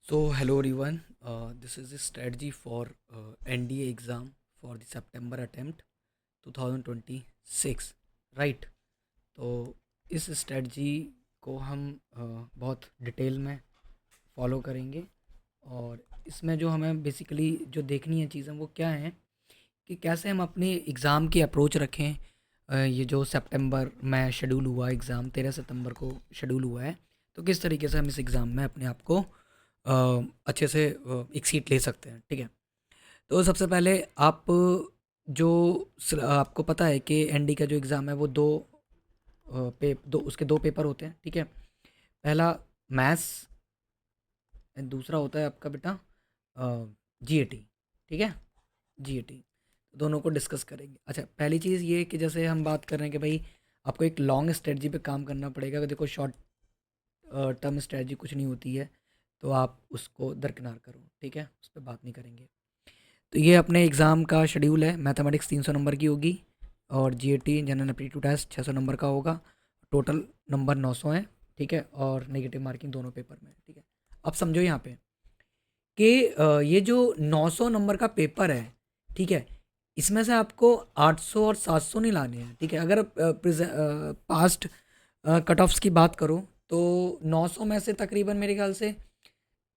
So, hello everyone. This is the strategy for NDA exam for the September attempt 2026, right? तो इस strategy को हम बहुत detail में फॉलो करेंगे और इसमें जो हमें बेसिकली जो देखनी है चीज़ें वो क्या हैं कि कैसे हम अपने एग्ज़ाम की अप्रोच रखें। ये जो सितंबर में शेड्यूल हुआ एग्ज़ाम 13 सितंबर को शेड्यूल हुआ है, तो किस तरीके से हम इस एग्ज़ाम में अपने आप को अच्छे से एक सीट ले सकते हैं, ठीक है। तो सबसे पहले आप जो आपको पता है कि एनडी का जो एग्ज़ाम है वो दो उसके दो पेपर होते हैं, ठीक है। पहला मैथ्स एंड दूसरा होता है आपका बेटा जीएटी, ठीक है। जीएटी दोनों को डिस्कस करेंगे। अच्छा, पहली चीज़ ये कि जैसे हम बात कर रहे हैं कि भाई आपको एक लॉन्ग स्ट्रेटजी पे काम करना पड़ेगा। कि देखो शॉर्ट टर्म स्ट्रेटजी कुछ नहीं होती है, तो आप उसको दरकिनार करो, ठीक है, उस पर बात नहीं करेंगे। तो ये अपने एग्ज़ाम का शेड्यूल है। मैथमेटिक्स 300 नंबर की होगी और GAT general aptitude test 600 number का होगा। टोटल नंबर 900 है, ठीक है, और नेगेटिव मार्किंग दोनों पेपर में है, ठीक है। अब समझो यहाँ पे कि ये जो 900 नंबर का पेपर है, ठीक है, इसमें से आपको 800 और 700 नहीं लाने हैं, ठीक है। अगर पास्ट कट ऑफ्स की बात करो तो 900 में से तकरीबन मेरे ख्याल से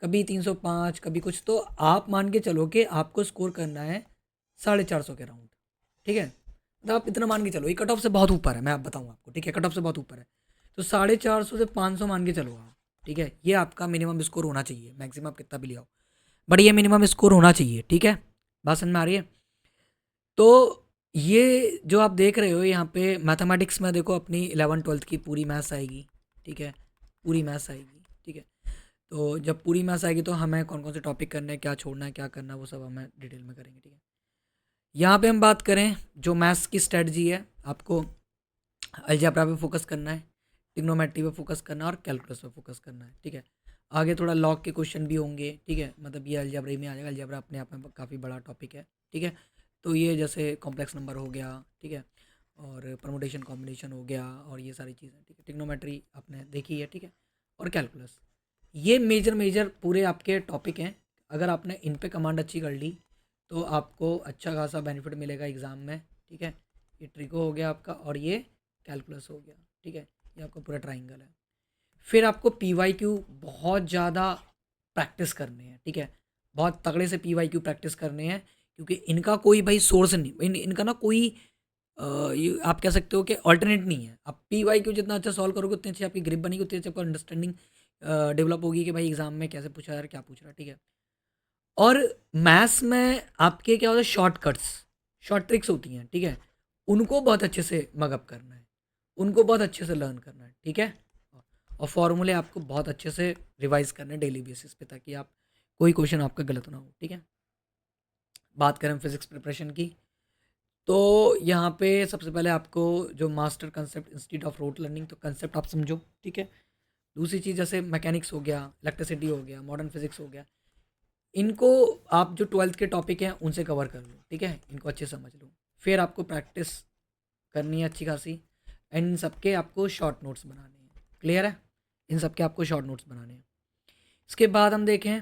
कभी 305 कभी कुछ, तो आप मान के चलो कि आपको स्कोर करना है 450 के राउंड, ठीक है। मतलब आप इतना मान के चलो, ये कट ऑफ से बहुत ऊपर है, मैं आप बताऊँ आपको, ठीक है, कट ऑफ से बहुत ऊपर है। तो 450 से 500 मान के चलो आप, ठीक है। ये आपका मिनिमम स्कोर होना चाहिए, मैक्सिमम आप कितना भी ले आओ, बट ये मिनिमम स्कोर होना चाहिए, ठीक है। बात समझ में आ रही है? तो ये जो आप देख रहे हो यहाँ पे मैथमेटिक्स में, देखो अपनी 11वीं 12वीं की पूरी मैथ्स आएगी, ठीक है, पूरी मैथ्स आएगी, ठीक है। तो जब पूरी मैथ्स आएगी तो हमें कौन कौन से टॉपिक करने हैं, क्या छोड़ना है, क्या करना है, वो सब हमें डिटेल में करेंगे, ठीक है। यहाँ पे हम बात करें जो मैथ्स की स्ट्रेटजी है, आपको अलजेब्रा पे फोकस करना है, ट्रिग्नोमेट्री पे फोकस करना है और कैलकुलस पे फोकस करना है, ठीक है। आगे थोड़ा लॉग के क्वेश्चन भी होंगे, ठीक है, मतलब ये अलजेब्रा ही में आ जाएगा। अलजेब्रा अपने आप में काफ़ी बड़ा टॉपिक है, ठीक है। तो ये जैसे कॉम्प्लेक्स नंबर हो गया, ठीक है, और परमुटेशन कॉम्बिनेशन हो गया और ये सारी चीज़ें, ठीक है। ट्रिग्नोमेट्री आपने देखी है, ठीक है, और कैलकुलस, ये मेजर मेजर पूरे आपके टॉपिक हैं। अगर आपने इन पे कमांड अच्छी कर ली तो आपको अच्छा खासा बेनिफिट मिलेगा एग्ज़ाम में, ठीक है। ये ट्रिको हो गया आपका और ये कैलकुलस हो गया, ठीक है। ये आपका पूरा ट्राइंगल है। फिर आपको पी वाई क्यू बहुत ज़्यादा प्रैक्टिस करने हैं, ठीक है। बहुत तगड़े से पी वाई क्यू प्रैक्टिस करने हैं, क्योंकि इनका कोई भाई सोर्स नहीं, इनका ना कोई ये आप कह सकते हो कि ऑल्टरनेट नहीं है। आप पी वाई क्यू जितना अच्छा सॉल्व करोगे उतनी अच्छी आपकी ग्रिप बनेगी, उतनी अच्छी आपको अंडरस्टैंडिंग डेवलप होगी कि भाई एग्जाम में कैसे पूछा जा रहा है, क्या पूछ रहा है, ठीक है। और मैथ्स में आपके क्या होता है, शॉर्टकट्स, शॉर्ट ट्रिक्स होती हैं, ठीक है। उनको बहुत अच्छे से मगअप करना है, उनको बहुत अच्छे से लर्न करना है, ठीक है। और फॉर्मूले आपको बहुत अच्छे से रिवाइज करना है डेली बेसिस पे, ताकि आप कोई क्वेश्चन आपका गलत ना हो, ठीक है। बात करें फिजिक्स प्रिपरेशन की, तो यहाँ पे सबसे पहले आपको जो master concept institute of rote learning, तो कंसेप्ट आप समझो, ठीक है। दूसरी चीज़ जैसे मैकेनिक्स हो गया, इलेक्ट्रिसिटी हो गया, मॉडर्न फिजिक्स हो गया, इनको आप जो 12वीं के टॉपिक हैं उनसे कवर कर लो, ठीक है, इनको अच्छे से समझ लो। फिर आपको प्रैक्टिस करनी है अच्छी खासी, एंड इन सबके आपको शॉर्ट नोट्स बनाने हैं, क्लियर है? इन सबके आपको शॉर्ट नोट्स बनाने हैं। इसके बाद हम देखें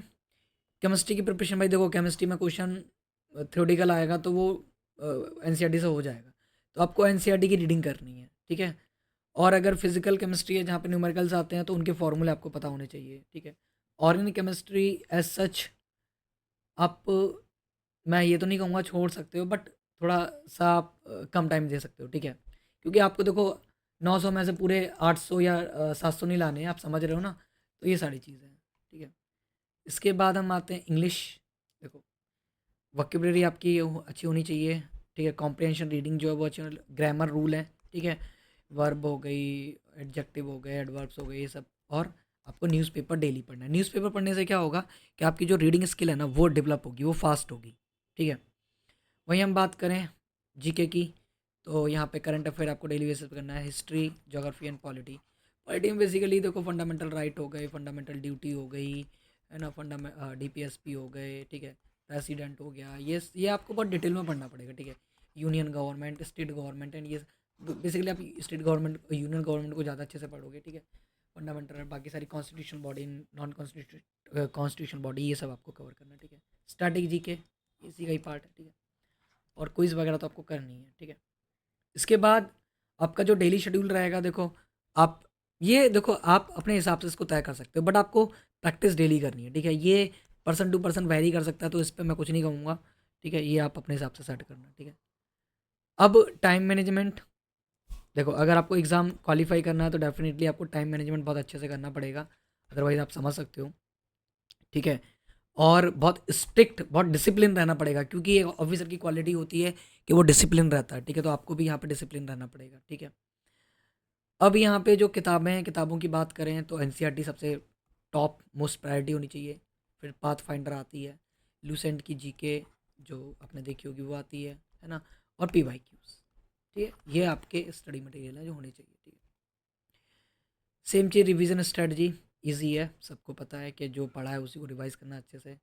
केमिस्ट्री की प्रिपरेशन। भाई देखो केमिस्ट्री में क्वेश्चन थ्योरेटिकल आएगा तो वो एनसीईआरटी से हो जाएगा, तो आपको एनसीईआरटी की रीडिंग करनी है, ठीक है। और अगर फिजिकल केमिस्ट्री है जहाँ पे न्यूमेरिकल्स आते हैं तो उनके फॉर्मूले आपको पता होने चाहिए, ठीक है। ऑर्गेनिक केमिस्ट्री एज सच आप, मैं ये तो नहीं कहूँगा छोड़ सकते हो, बट थोड़ा सा आप कम टाइम दे सकते हो, ठीक है। क्योंकि आपको देखो 900 में से पूरे 800 या 700 नहीं लाने हैं, आप समझ रहे हो ना। तो ये सारी चीज़ें हैं, ठीक है। इसके बाद हम आते हैं इंग्लिश। देखो वोकेबलरी आपकी अच्छी होनी चाहिए, ठीक है। कॉम्प्रिहेंशन रीडिंग जो है वो अच्छी, ग्रामर रूल है, ठीक है। वर्ब हो गई, एडजेक्टिव हो गए, एडवर्ब्स हो गए, ये सब। और आपको न्यूज़पेपर डेली पढ़ना है। न्यूज़पेपर पढ़ने से क्या होगा कि आपकी जो रीडिंग स्किल है ना वो डेवलप होगी, वो फास्ट होगी, ठीक है। वहीं हम बात करें जीके की, तो यहाँ पे करंट अफेयर आपको डेली बेसिस पे करना है, history, geography and polity. Polity में बेसिकली देखो फंडामेंटल राइट हो गए, फंडामेंटल ड्यूटी हो गई, है ना, डीपीएसपी हो गए, ठीक है, प्रेसिडेंट हो गया, ये आपको बहुत डिटेल में पढ़ना पड़ेगा, ठीक है। Union government, state government and ये बेसिकली आप स्टेट गवर्नमेंट यूनियन गवर्नमेंट को ज़्यादा अच्छे से पढ़ोगे, ठीक है। फंडामेंटल, बाकी सारी constitution body, non constitution body, ये सब आपको कवर करना है, ठीक है। स्टैटिक जीके इसी का ही पार्ट है, ठीक है। और क्विज़ वगैरह तो आपको करनी है, ठीक है। इसके बाद आपका जो डेली शेड्यूल रहेगा, देखो आप ये देखो आप अपने हिसाब से इसको तय कर सकते हो, बट आपको प्रैक्टिस डेली करनी है, ठीक है। ये पर्सन टू पर्सन वेरी कर सकता है, तो इस पर मैं कुछ नहीं कहूँगा, ठीक है। ये आप अपने हिसाब से सेट करना, ठीक है। अब टाइम मैनेजमेंट, देखो अगर आपको एग्ज़ाम क्वालिफाई करना है तो डेफिनेटली आपको टाइम मैनेजमेंट बहुत अच्छे से करना पड़ेगा, अदरवाइज़ आप समझ सकते हो, ठीक है। और बहुत स्ट्रिक्ट, बहुत डिसिप्लिन रहना पड़ेगा, क्योंकि एक ऑफिसर की क्वालिटी होती है कि वो डिसिप्लिन रहता है, ठीक है। तो आपको भी यहाँ पे डिसिप्लिन रहना पड़ेगा, ठीक है। अब यहाँ पे जो किताबें हैं, किताबों की बात करें तो एनसीईआरटी सबसे टॉप मोस्ट प्रायोरिटी होनी चाहिए। फिर पाथ फाइंडर आती है, लूसेंट की जीके जो आपने देखी होगी वो आती है ना, और पीवाईक्यूज, ठीक है। ये आपके स्टडी मटेरियल है जो होने चाहिए, ठीक है। सेम चीज़ रिवीजन स्ट्रेटजी, इजी है, सबको पता है कि जो पढ़ा है उसी को रिवाइज करना अच्छे से।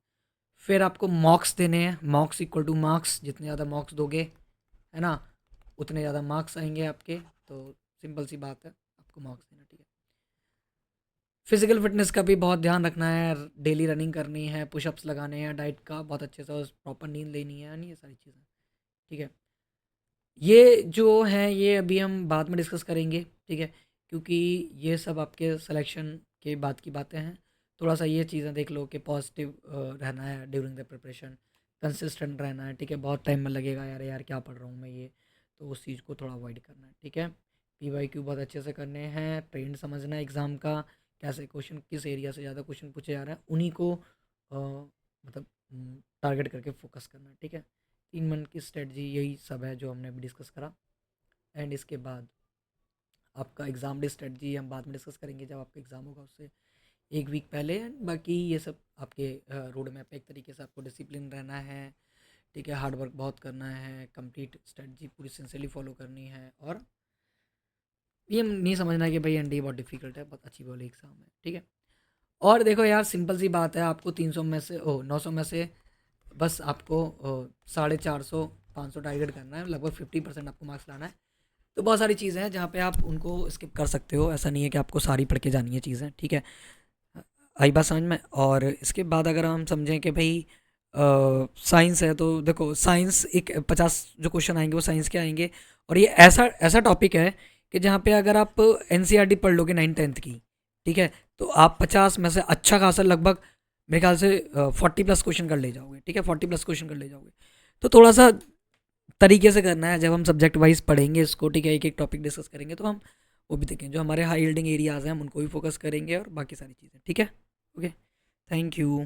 फिर आपको मॉक्स देने हैं, मॉक्स इक्वल टू मार्क्स, जितने ज़्यादा मॉक्स दोगे, है ना, उतने ज़्यादा मार्क्स आएंगे आपके। तो सिंपल सी बात है, आपको मार्क्स देना, ठीक है। फिजिकल फिटनेस का भी बहुत ध्यान रखना है, डेली रनिंग करनी है, पुशअप्स लगाने हैं, डाइट का बहुत अच्छे से, प्रॉपर नींद लेनी है, नहीं ये सारी चीज़ें, ठीक है। ये जो है ये अभी हम बाद में डिस्कस करेंगे, ठीक है, क्योंकि ये सब आपके सिलेक्शन के बाद की बातें हैं। थोड़ा सा ये चीज़ें देख लो कि पॉजिटिव रहना है ड्यूरिंग द प्रिपरेशन, कंसिस्टेंट रहना है, ठीक है। बहुत टाइम में लगेगा यार यार क्या पढ़ रहा हूँ मैं ये, तो उस चीज़ को थोड़ा अवॉइड करना है, ठीक है। पीवाईक्यू बहुत अच्छे से करने हैं, ट्रेंड समझना है एग्ज़ाम का, कैसे क्वेश्चन किस एरिया से ज़्यादा क्वेश्चन पूछे जा रहे हैं, उन्हीं को मतलब टारगेट करके फोकस करना है, ठीक है। 3 मंथ की स्ट्रेटजी यही सब है जो हमने अभी डिस्कस करा। एंड इसके बाद आपका एग्ज़ाम डे स्ट्रेटजी हम बाद में डिस्कस करेंगे जब आपका एग्ज़ाम होगा उससे 1 वीक पहले। एंड बाकी ये सब आपके रोड मैप पे एक तरीके से आपको डिसिप्लिन रहना है, ठीक है। हार्ड वर्क बहुत करना है, कंप्लीट स्ट्रेटजी पूरी सिंसियरली फॉलो करनी है, और ये नहीं समझना कि भाई एनडीए बहुत डिफिकल्ट है, बहुत अच्छी वाली एग्ज़ाम है, ठीक है। और देखो यार सिंपल सी बात है, आपको 300 में से 900 में से बस आपको 450 500 टारगेट करना है, लगभग 50% आपको मार्क्स लाना है। तो बहुत सारी चीज़ें हैं जहाँ पे आप उनको स्किप कर सकते हो, ऐसा नहीं है कि आपको सारी पढ़ के जानी है चीज़ें, ठीक है। आई बात समझ में। और इसके बाद अगर हम समझें कि भाई साइंस है, तो देखो साइंस एक 50 जो क्वेश्चन आएंगे वो साइंस के आएंगे, और ये ऐसा ऐसा टॉपिक है कि जहाँ पे अगर आप एनसीईआरटी पढ़ लोगे 9th 10th की, ठीक है, तो आप 50 में से अच्छा खासा लगभग मेरे ख्याल से 40+ क्वेश्चन कर ले जाओगे, ठीक है। 40+ क्वेश्चन कर ले जाओगे। तो थोड़ा सा तरीके से करना है, जब हम सब्जेक्ट वाइज पढ़ेंगे इसको, ठीक है, एक एक टॉपिक डिस्कस करेंगे, तो हम वो भी देखेंगे जो हमारे हाई यील्डिंग एरियाज़ हैं हम उनको भी फोकस करेंगे, और बाकी सारी चीज़ें, ठीक है। Okay, thank you.